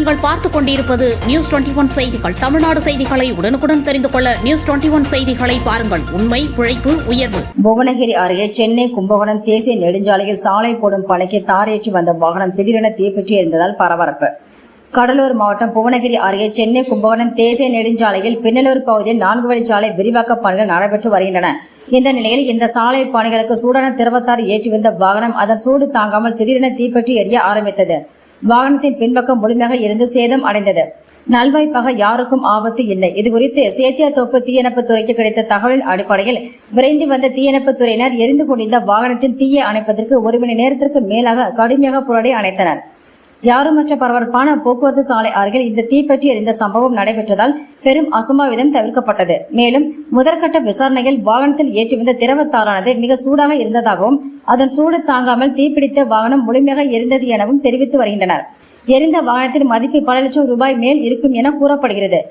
நீங்கள் பார்த்துக் கொண்டிருப்பது நியூஸ் 21 செய்திகள். தமிழ்நாடு செய்திகளை உடனுக்குடன் தெரிந்து கொள்ள நியூஸ் 21 செய்திகளை பாருங்கள். உண்மை, உழைப்பு, உயர்வு. புவனகிரி அருகே சென்னை கும்பகோணம் தேசிய நெடுஞ்சாலையில் சாலை போடும் பணிக்கு தாரேற்றி வந்த வாகனம் திடீரென தீப்பற்றி எரிந்ததால் பரபரப்பு. கடலூர் மாவட்டம் புவனகிரி அருகே சென்னை கும்பகோணம் தேசிய நெடுஞ்சாலையில் பின்னலூர் பகுதியில் 4 வழிச்சாலை விரிவாக்க பணிகள் நடைபெற்று வருகின்றன. இந்த நிலையில் இந்த சாலை பணிகளுக்கு சூடான திரவத்தார் ஏற்றி வந்த வாகனம் அதன் சூடு தாங்காமல் திடீரென தீப்பற்றி எரிய ஆரம்பித்தது. வாகனத்தின் பின்பக்கம் முழுமையாக இருந்து சேதம் அடைந்தது. நல்வாய்ப்பாக யாருக்கும் ஆபத்து இல்லை. இதுகுறித்து சேத்தியாத்தோப்பு தீயணைப்பு துறைக்கு கிடைத்த தகவலின் அடிப்படையில் விரைந்து வந்த தீயணைப்பு துறையினர் எரிந்து கொண்டிருந்த வாகனத்தின் தீயை அணைப்பதற்கு 1 மணி நேரத்திற்கு மேலாக கடுமையாக போராடி அணைத்தனர். யாருமற்ற பரபரப்பான போக்குவரத்து சாலை அருகில் இந்த தீப்பற்றி எரிந்த சம்பவம் நடைபெற்றதால் பெரும் அசம்பாவிதம் தவிர்க்கப்பட்டது. மேலும் முதற்கட்ட விசாரணையில் வாகனத்தில் ஏற்றி வந்த திரவத்தாரானது மிக சூடாக இருந்ததாகவும் அதன் சூடு தாங்காமல் தீப்பிடித்த வாகனம் முழுமையாக எரிந்தது எனவும் தெரிவித்து வருகின்றனர். எரிந்த வாகனத்தின் மதிப்பு பல லட்சம் ரூபாய் மேல் இருக்கும் என கூறப்படுகிறது.